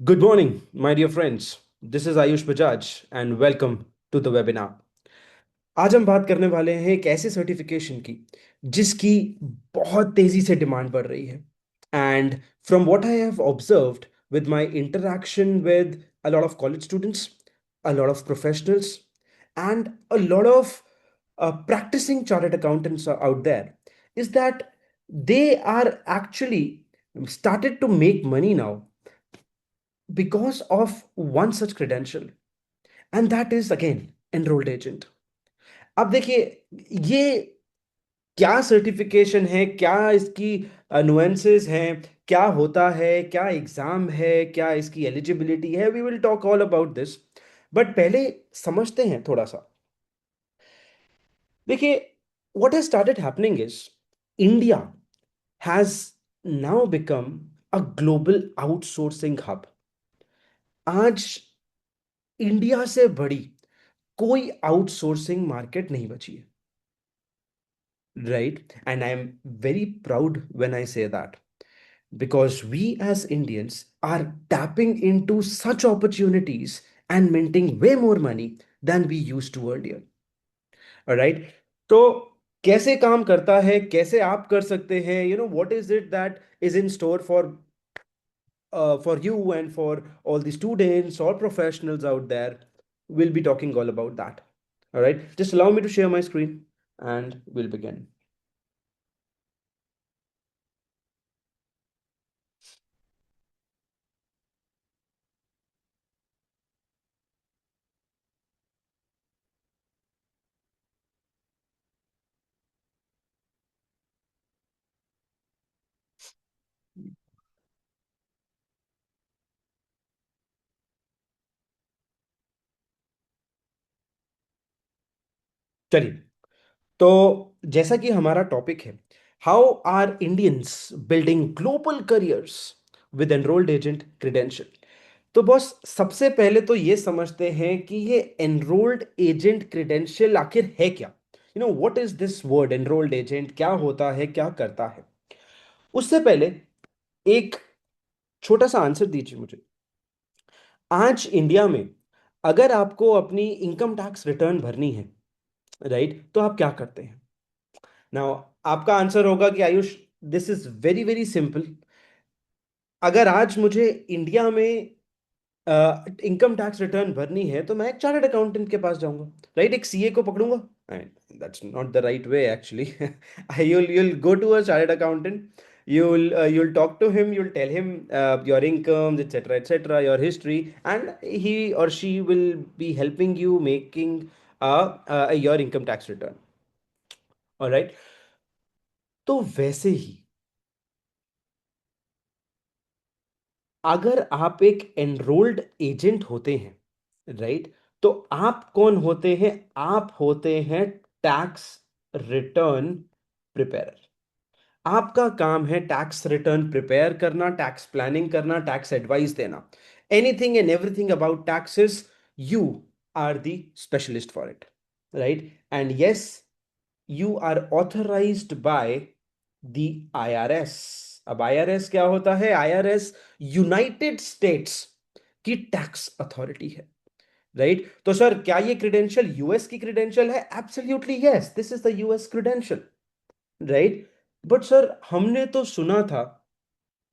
Good morning, my dear friends. This is Ayush Bajaj and welcome to the webinar. आज हम बात करने वाले हैं एक ऐसे सर्टिफिकेशन की जिसकी बहुत तेजी से डिमांड बढ़ रही है and from what I have observed with my interaction with a lot of college students, a lot of professionals, and a lot of practicing chartered accountants are out there, is that they are actually started to make money now because of one such credential, and that is again enrolled agent. अब देखिए, ये क्या certification है, क्या इसकी nuances हैं, क्या होता है, क्या एग्जाम है, क्या इसकी एलिजिबिलिटी है, we will talk all about this. But पहले समझते हैं थोड़ा सा। देखिए, what has started happening is India has now become a global outsourcing hub. आज इंडिया से बड़ी कोई आउटसोर्सिंग मार्केट नहीं बची है, right? And I am very proud when I say that, because we as Indians are tapping into such opportunities and minting way more money than we used to earlier. All right? तो कैसे काम करता है, कैसे आप कर सकते हैं, what is it that is in store for you and for all the students or professionals out there. We'll be talking all about that. All right, just allow me to share my screen and we'll begin. चलिए, तो जैसा कि हमारा topic है, how are Indians building global careers with enrolled agent credential. तो boss, सबसे पहले तो ये समझते हैं कि ये एनरोल्ड एजेंट क्रेडेंशियल आखिर है क्या। What is this word enrolled agent, क्या होता है, क्या करता है। उससे पहले एक छोटा सा आंसर दीजिए मुझे। आज इंडिया में अगर आपको अपनी इनकम टैक्स रिटर्न भरनी है, राइट, तो आप क्या करते हैं। नाउ, आपका आंसर होगा कि Ayush, this is very very simple. अगर आज मुझे इंडिया में इनकम टैक्स रिटर्न भरनी है तो मैं एक चार्टर्ड अकाउंटेंट के पास जाऊंगा, राइट, एक सीए को पकड़ूंगा। That's not the right way actually. you'll go to a chartered accountant. You'll talk to him, you'll tell him your incomes, etc., etc., your history, and he or she will be helping you making your income tax return. All right, तो वैसे ही अगर आप एक enrolled agent होते हैं, right, तो आप कौन होते हैं। आप होते हैं टैक्स रिटर्न प्रिपेयरर। आपका काम है टैक्स रिटर्न प्रिपेयर करना, टैक्स प्लानिंग करना, टैक्स एडवाइस देना। Anything and everything about taxes, you are the specialist for it, right. And yes, you are authorized by the IRS। अब IRS क्या होता है। IRS यूनाइटेड स्टेट्स की tax authority है, right. तो sir, क्या ये क्रेडेंशियल यूएस की क्रेडेंशियल है। Absolutely yes, this is the US credential, right. But sir, हमने तो सुना था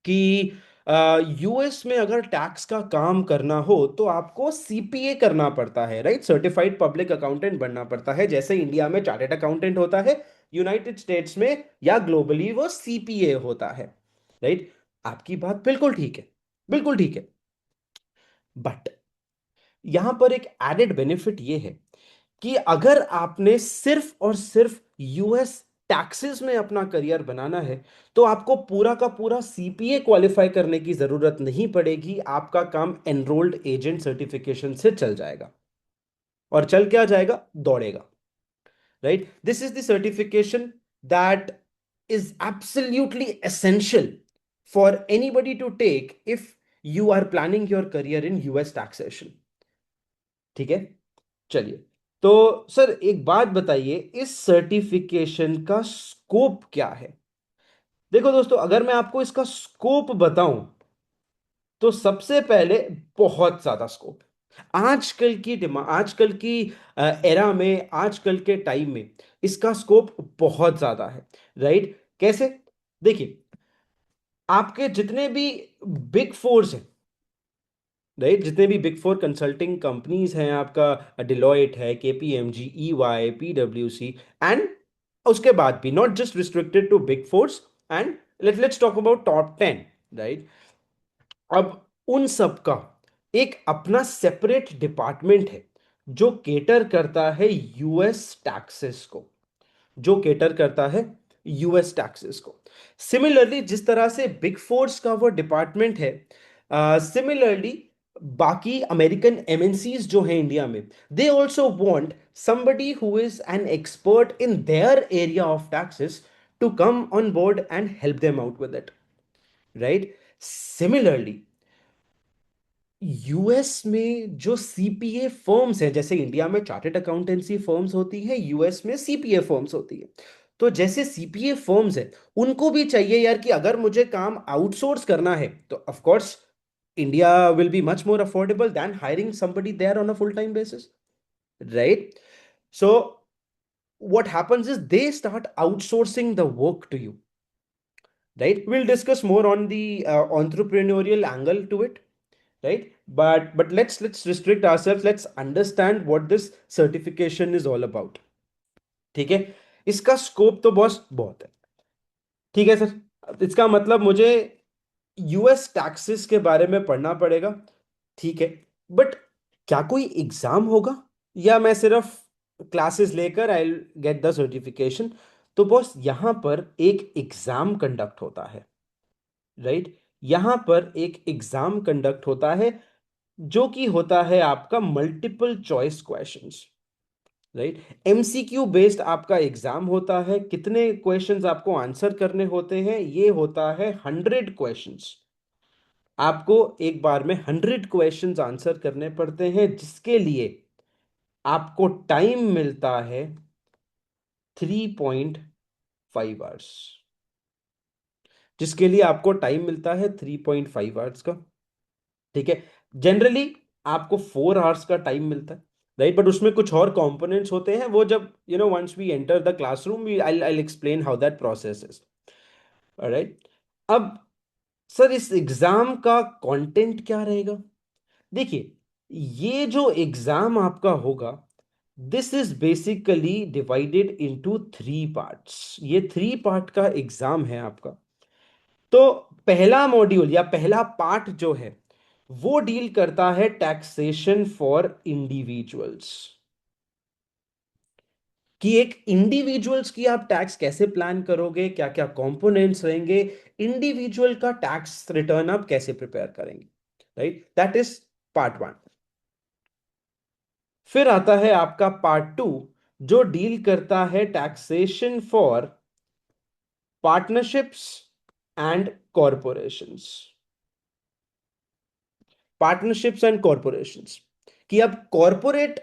कि यूएस में अगर टैक्स का काम करना हो तो आपको सीपीए करना पड़ता है, राइट, सर्टिफाइड पब्लिक अकाउंटेंट बनना पड़ता है। जैसे इंडिया में चार्टेड अकाउंटेंट होता है, यूनाइटेड स्टेट्स में या ग्लोबली वो सीपीए होता है, राइट। आपकी बात बिल्कुल ठीक है, बिल्कुल ठीक है। बट यहां पर एक एडेड बेनिफिट ये है कि अगर आपने सिर्फ और सिर्फ यूएस टैक्सेस में अपना करियर बनाना है तो आपको पूरा का पूरा सीपीए क्वालिफाई करने की जरूरत नहीं पड़ेगी। आपका काम एनरोल्ड एजेंट सर्टिफिकेशन से चल जाएगा। और चल क्या जाएगा, दौड़ेगा, right. This is the certification that is absolutely essential for anybody to take if you are planning your career in US taxation. ठीक है, चलिए। तो सर, एक बात बताइए, इस सर्टिफिकेशन का स्कोप क्या है। देखो दोस्तों, अगर मैं आपको इसका स्कोप बताऊं तो सबसे पहले बहुत ज्यादा स्कोप, आजकल की डिमांड, आजकल की एरा में, आजकल के टाइम में इसका स्कोप बहुत ज्यादा है। राइट? कैसे? देखिए, आपके जितने भी बिग फोर्स हैं, राइट, जितने भी बिग फोर कंसल्टिंग कंपनीज हैं, आपका डिलॉयट है, केपीएमजी, ईवाई, पीडब्ल्यूसी, एंड उसके बाद भी not just restricted to big fours, and let's talk about top 10। Right? अब उन सब का एक अपना सेपरेट डिपार्टमेंट है जो केटर करता है यूएस टैक्सेस को, जो केटर करता है यूएस टैक्सेस को। सिमिलरली जिस तरह से बिग फोर्स का वो डिपार्टमेंट है, सिमिलरली बाकी अमेरिकन एमएनसीज जो हैं इंडिया में, they also want somebody who is an expert in their area of taxes to come on board and help them out with it. Right? Similarly, US में जो CPA firms हैं, जैसे India में chartered accountancy firms होती है, US में CPA firms होती है। तो जैसे सीपीए फर्म्स है, उनको भी चाहिए यार कि अगर मुझे काम आउटसोर्स करना है तो of course India will be much more affordable than hiring somebody there on a full time basis. Right? So what happens is they start outsourcing the work to you. Right? We'll discuss more on the entrepreneurial angle to it. Right? But let's restrict ourselves, let's understand what this certification is all about. ठीक है? इसका scope तो boss बहुत है। ठीक है sir, इसका मतलब मुझे यूएस टैक्सेस के बारे में पढ़ना पड़ेगा। ठीक है, बट क्या कोई एग्जाम होगा, या मैं सिर्फ क्लासेस लेकर आई गेट द सर्टिफिकेशन? तो बॉस यहां पर एक एग्जाम कंडक्ट होता है। राइट? यहां पर एक एग्जाम कंडक्ट होता है जो कि होता है आपका multiple choice questions. Right? MCQ based आपका एग्जाम होता है। कितने क्वेश्चंस आपको आंसर करने होते हैं? ये होता है 100 क्वेश्चंस। आपको एक बार में 100 क्वेश्चंस आंसर करने पड़ते हैं, जिसके लिए आपको टाइम मिलता है 3.5 आवर्स। जिसके लिए आपको टाइम मिलता है 3.5 आवर्स का। ठीक है? जनरली आपको 4 आवर्स का टाइम मिलता है। राइट? बट उसमें कुछ और कंपोनेंट्स होते हैं, वो जब once we enter the classroom, we I explain how that process is. Right? अब सर, इस एग्जाम का कंटेंट क्या रहेगा? देखिए, ये जो एग्जाम आपका होगा, this is basically divided into 3 parts. ये 3 पार्ट का एग्जाम है आपका। तो पहला मॉड्यूल या पहला पार्ट जो है, वो डील करता है टैक्सेशन फॉर इंडिविजुअल्स, कि एक इंडिविजुअल्स की आप टैक्स कैसे प्लान करोगे, क्या क्या कंपोनेंट्स रहेंगे, इंडिविजुअल का टैक्स रिटर्न आप कैसे प्रिपेयर करेंगे। राइट? That is part 1। फिर आता है आपका पार्ट 2, जो डील करता है taxation for partnerships and corporations. Partnerships and corporations, कि अब कॉरपोरेट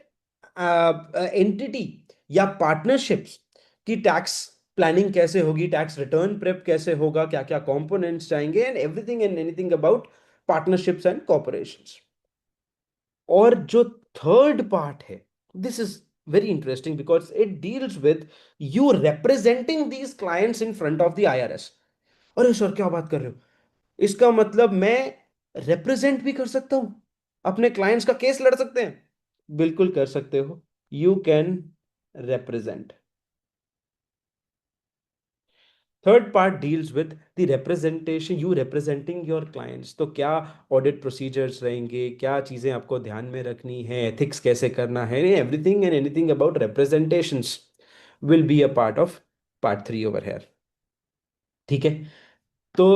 एंटिटी या पार्टनरशिप्स की टैक्स प्लानिंग कैसे होगी, टैक्स रिटर्न प्रेप कैसे होगा, क्या क्या कंपोनेंट्स चाहेंगे, and everything and anything about partnerships and corporations. और जो थर्ड पार्ट है, this is very interesting because it deals with you representing these clients in front of the IRS. अरे sir, क्या बात कर रहे हो? इसका मतलब मैं रिप्रेजेंट भी कर सकता हूं, अपने क्लाइंट्स का केस लड़ सकते हैं? बिल्कुल कर सकते हो। You can represent. Third part deals with the representation, you representing your clients. तो क्या ऑडिट प्रोसीजर्स रहेंगे, क्या चीजें आपको ध्यान में रखनी है, एथिक्स कैसे करना है, everything and anything about representations will be a part of part 3 over here. ठीक है? तो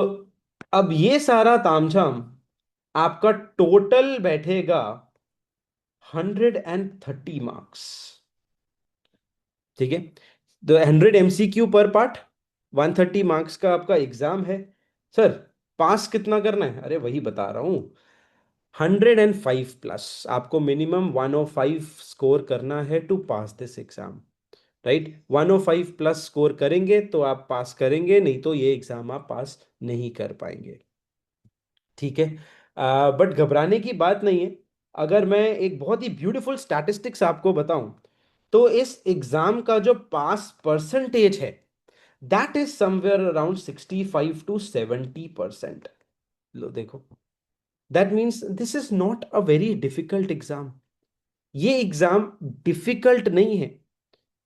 अब ये सारा तामझाम आपका टोटल बैठेगा 130 मार्क्स। ठीक है? तो 100 MCQ पर पार्ट, 130 मार्क्स का आपका एग्जाम है। सर, पास कितना करना है? अरे वही बता रहा हूं, 105 प्लस। आपको मिनिमम 105 स्कोर करना है to pass this exam. Right? 105 plus score करेंगे तो आप पास करेंगे, नहीं तो ये एग्जाम आप पास नहीं कर पाएंगे। ठीक है? बट घबराने की बात नहीं है। अगर मैं एक बहुत ही ब्यूटीफुल स्टैटिस्टिक्स आपको बताऊं, तो इस एग्जाम का जो पास परसेंटेज है, that is somewhere around 65 to 70%। लो देखो, that means this is not a very difficult exam. ये एग्जाम डिफिकल्ट नहीं है,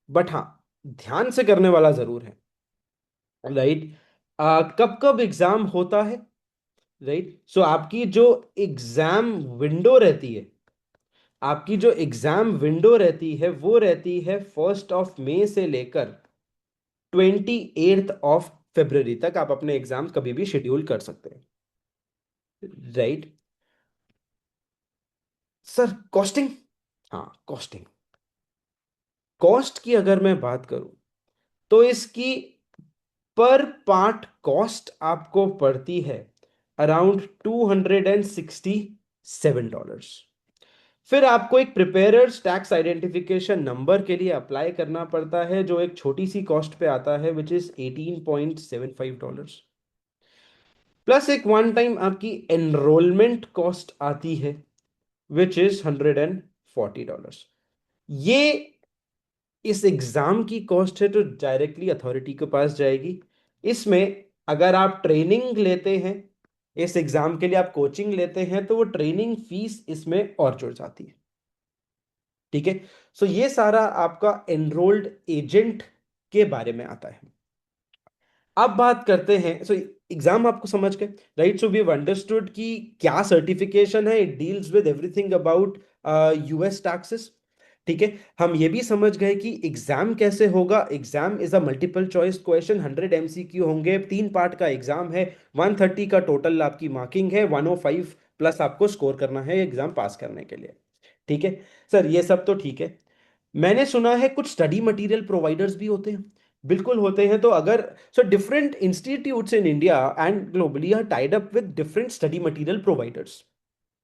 बट हाँ, ध्यान से करने वाला जरूर है। राइट। कब कब एग्जाम होता है? राइट, सो आपकी जो एग्जाम विंडो रहती है, आपकी जो एग्जाम विंडो रहती है वो रहती है 1 मई से लेकर 28 फरवरी तक। आप अपने एग्जाम कभी भी शेड्यूल कर सकते हैं। राइट। सर कॉस्टिंग, हाँ कॉस्टिंग, कॉस्ट की अगर मैं बात करूं, तो इसकी पर पार्ट कॉस्ट आपको पड़ती है अराउंड $267। फिर आपको एक प्रिपेयर्स टैक्स आइडेंटिफिकेशन नंबर के लिए अप्लाई करना पड़ता है, जो एक छोटी सी कॉस्ट पे आता है, विच इज $18.75। प्लस एक वन टाइम आपकी एनरोलमेंट कॉस्ट आती है, विच इज $140। ये इस एग्जाम की कॉस्ट है, तो डायरेक्टली अथॉरिटी के पास जाएगी। इसमें अगर आप ट्रेनिंग लेते हैं, इस एग्जाम के लिए आप कोचिंग लेते हैं, तो वो ट्रेनिंग फीस इसमें और जुड़ जाती है। ठीक है। सो ये सारा आपका एनरोल्ड एजेंट के बारे में आता है। अब बात करते हैं, सो एग्जाम आपको समझ गए। Right, so we have understood कि क्या सर्टिफिकेशन है, it deals with everything about US taxes. ठीक है। हम ये भी समझ गए कि एग्जाम कैसे होगा। Exam is a multiple choice question, 100 MCQ होंगे, 3 पार्ट का एग्जाम है, 130 का टोटल आपकी मार्किंग है, 105 प्लस आपको स्कोर करना है एग्जाम पास करने के लिए। ठीक है। सर ये सब तो ठीक है। मैंने सुना है कुछ स्टडी मटेरियल प्रोवाइडर्स भी होते हैं। बिल्कुल होते हैं। तो अगर, so different institutes in India and globally are tied up with different study material providers.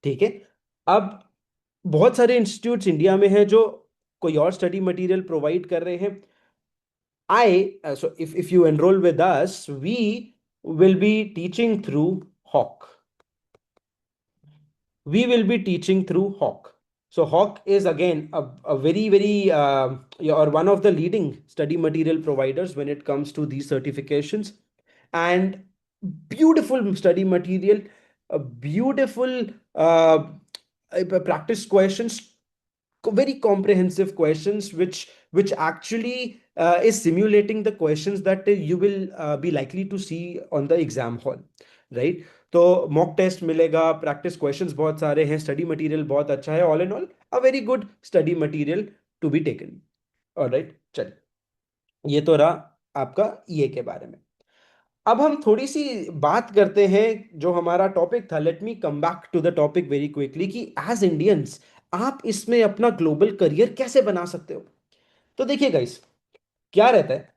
ठीक है। अब बहुत सारे इंस्टीट्यूट्स इंडिया में हैं जो कोई और स्टडी मटेरियल प्रोवाइड कर रहे हैं। I so if you enroll with us, we will be teaching through Hawk. We will be teaching through Hawk. So Hawk is again a very or one of the leading study material providers when it comes to these certifications, and beautiful study material, a beautiful practice questions, very comprehensive questions, which actually is simulating the questions that you will be likely to see on the exam hall, right? तो mock test मिलेगा, practice questions बहुत सारे हैं, study material बहुत अच्छा है, all in all a very good study material to be taken. Alright, चलिए, ये तो रहा आपका ये के बारे में। अब हम थोड़ी सी बात करते हैं जो हमारा टॉपिक था। Let me come back to the topic very quickly कि एज इंडियंस आप इसमें अपना ग्लोबल करियर कैसे बना सकते हो। तो देखिए गाइस, क्या रहता है,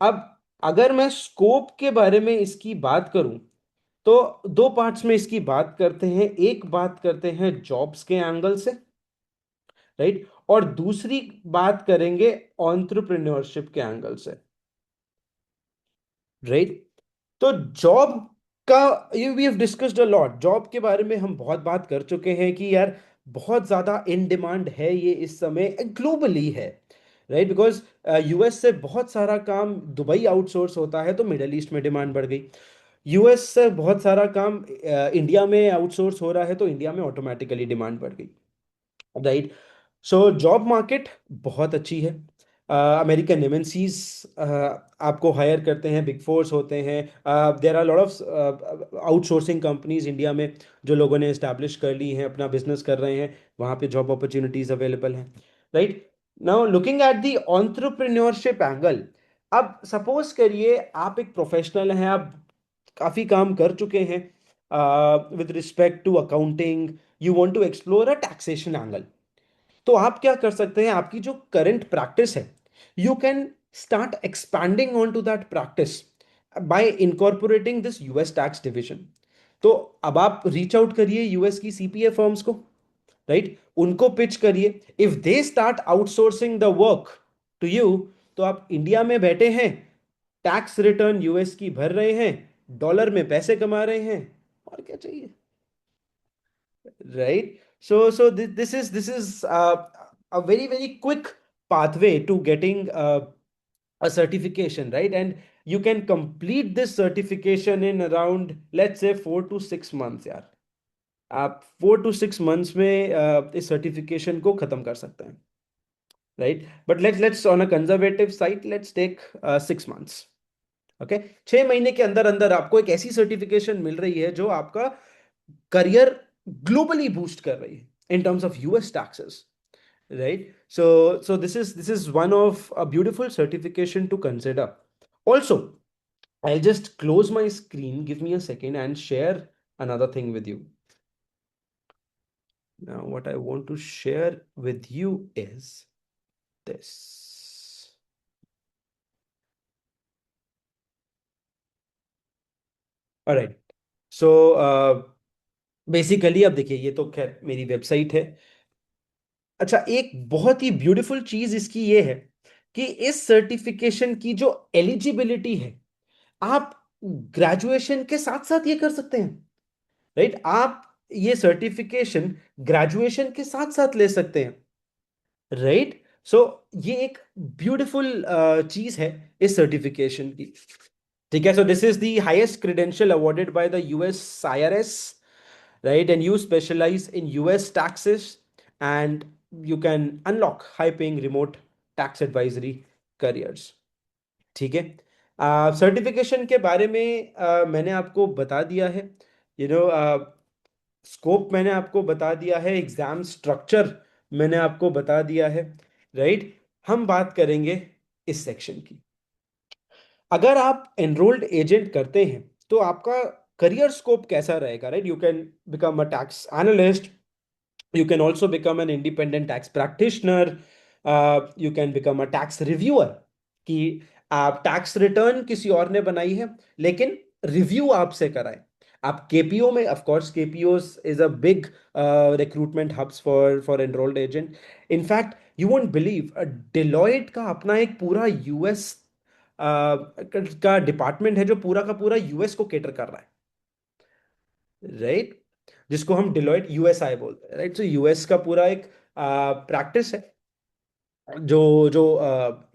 अब अगर मैं स्कोप के बारे में इसकी बात करूं, तो 2 पार्ट्स में इसकी बात करते हैं। एक बात करते हैं जॉब्स के एंगल से, राइट, और दूसरी बात करेंगे एंटरप्रेन्योरशिप के एंगल से। राइट। तो जॉब का, you we have discussed a lot, job के बारे में हम बहुत बात कर चुके हैं कि यार बहुत ज्यादा इन डिमांड है ये इस समय, ग्लोबली है। राइट, बिकॉज यूएस से बहुत सारा काम दुबई आउटसोर्स होता है, तो मिडल ईस्ट में डिमांड बढ़ गई। यूएस से बहुत सारा काम इंडिया में आउटसोर्स हो रहा है, तो इंडिया में ऑटोमेटिकली डिमांड बढ़ गई। राइट। सो जॉब मार्केट बहुत अच्छी है। अमेरिकन एमएनसीज आपको हायर करते हैं, बिग फोर्स होते हैं, there are lot of outsourcing companies India में जो लोगों ने इस्टेब्लिश कर ली हैं, अपना बिजनेस कर रहे हैं, वहाँ पे जॉब अपॉर्चुनिटीज अवेलेबल हैं। Right. Now looking at the entrepreneurship angle, अब सपोज करिए आप एक प्रोफेशनल हैं, आप काफ़ी काम कर चुके हैं with respect to accounting, you want to explore a taxation angle. तो आप क्या कर सकते हैं, आपकी जो करंट प्रैक्टिस है, you can start expanding on to that practice by incorporating this US tax division. तो अब आप रीच आउट करिए यूएस की सीपीए फर्म्स को, राइट, उनको पिच करिए। If they start outsourcing the work to you, तो आप इंडिया में बैठे हैं, टैक्स रिटर्न यूएस की भर रहे हैं, डॉलर में पैसे कमा रहे हैं, और क्या चाहिए। right? This is a very very quick pathway to getting a certification, right? And you can complete this certification in around, let's say, 4 to 6 months, यार. आप 4 to 6 months में इस सर्टिफिकेशन को खत्म कर सकते हैं, right? But let's on a conservative side, let's take 6 months. Okay, 6 महीने के अंदर अंदर आपको एक ऐसी सर्टिफिकेशन मिल रही है जो आपका करियर ग्लोबली बूस्ट कर रही है in terms of US taxes, right? So this is one of a beautiful certification to consider. Also, I'll just close my screen, give me a second, and share another thing with you. Now what I want to share with you is this. All right. So basically अब देखिए, ये तो खैर मेरी website है. अच्छा, एक बहुत ही ब्यूटीफुल चीज इसकी ये है कि इस सर्टिफिकेशन की जो एलिजिबिलिटी है, आप ग्रेजुएशन के साथ साथ ये कर सकते हैं, राइट? आप ये सर्टिफिकेशन ग्रेजुएशन के साथ साथ ले सकते हैं, राइट? सो ये एक ब्यूटीफुल चीज है इस सर्टिफिकेशन की. ठीक है, so this is the highest credential awarded by the US IRS, right? And you specialize in US taxes, and you can unlock high paying remote tax advisory careers. ठीक है, सर्टिफिकेशन के बारे में मैंने आपको बता दिया है, यू नो, स्कोप मैंने आपको बता दिया है, एग्जाम स्ट्रक्चर मैंने आपको बता दिया है, राइट? हम बात करेंगे इस सेक्शन की. अगर आप एनरोल्ड एजेंट करते हैं तो आपका करियर स्कोप कैसा रहेगा, right? You can become a tax analyst, you can also become an independent tax practitioner, you can become a tax reviewer, कि आप टैक्स रिटर्न किसी और ने बनाई है लेकिन रिव्यू आपसे कराए. आप केपीओ में, of course KPO is a big recruitment hubs for enrolled agent. In fact you won't believe, Deloitte का अपना एक पूरा यूएस का डिपार्टमेंट है जो पूरा का पूरा यूएस को केटर कर रहा है, राइट? जिसको हम डिलॉयट यूएसआई बोलते हैं, राइट? सो यूएस का पूरा एक प्रैक्टिस है जो जो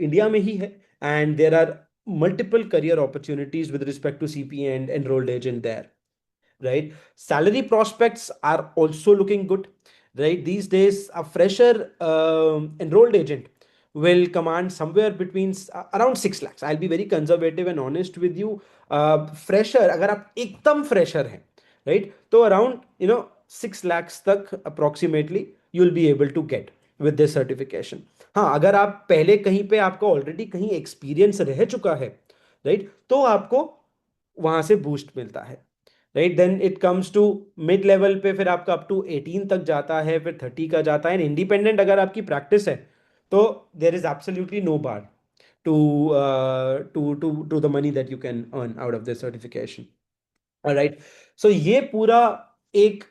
इंडिया में ही है. And there are multiple career opportunities with respect to CP and enrolled agent there, right? Salary prospects are also looking good, right? These days, a fresher enrolled agent will command somewhere between around 6 lakhs. I'll be very conservative and honest with you. Fresher, अगर आप एकदम fresher हैं, right? तो around 6 lakhs तक approximately you'll be able to get with this certification. हाँ, अगर आप पहले कहीं पे आपका ऑलरेडी कहीं एक्सपीरियंस रह चुका है, राइट, तो आपको वहां से बूस्ट मिलता है, right? Then it comes to mid level पे, फिर आपका अप टू 18 तक जाता है, फिर 30 का जाता है. इंडिपेंडेंट अगर आपकी प्रैक्टिस है तो there is absolutely no bar to to the money that you can earn out of this certification, right? So ये पूरा एक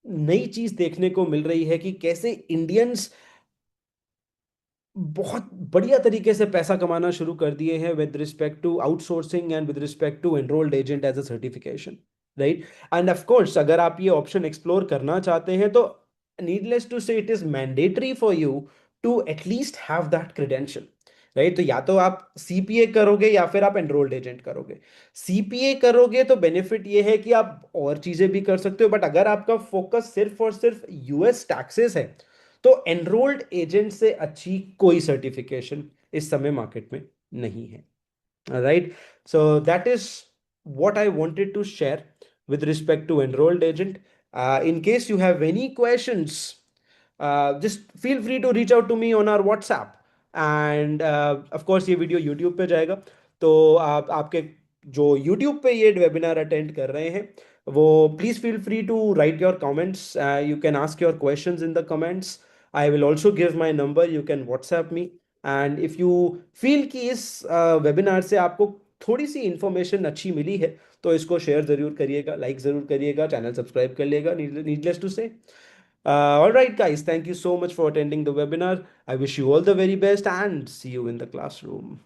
नई चीज देखने को मिल रही है कि कैसे इंडियंस बहुत बढ़िया तरीके से पैसा कमाना शुरू कर दिए हैं with respect to outsourcing and with respect to enrolled agent as a certification, right? And of course अगर आप ये ऑप्शन एक्सप्लोर करना चाहते हैं तो needless to say it is mandatory for you to at least have that credential, right? तो या तो आप सीपीए करोगे या फिर आप एनरोल्ड एजेंट करोगे. सीपीए करोगे तो बेनिफिट ये है कि आप और चीजें भी कर सकते हो, बट अगर आपका फोकस सिर्फ और सिर्फ यूएस टैक्सेस है तो एनरोल्ड एजेंट से अच्छी कोई सर्टिफिकेशन इस समय मार्केट में नहीं है, right? So that is what I wanted to share with respect to enrolled agent. In case you have any questions, just feel free to reach out to me on our WhatsApp. And of course ये video YouTube पे जाएगा, तो आप आपके जो YouTube पे ये webinar attend कर रहे हैं वो please feel free to write your comments. You can ask your questions in the comments. I will also give my number, you can WhatsApp me. And if you feel कि इस webinar से आपको थोड़ी सी information अच्छी मिली है तो इसको share जरूर करिएगा, लाइक जरूर करिएगा, चैनल सब्सक्राइब कर लिएगा. नीडलेस टू से, all right guys, thank you so much for attending the webinar. I wish you all the very best and see you in the classroom.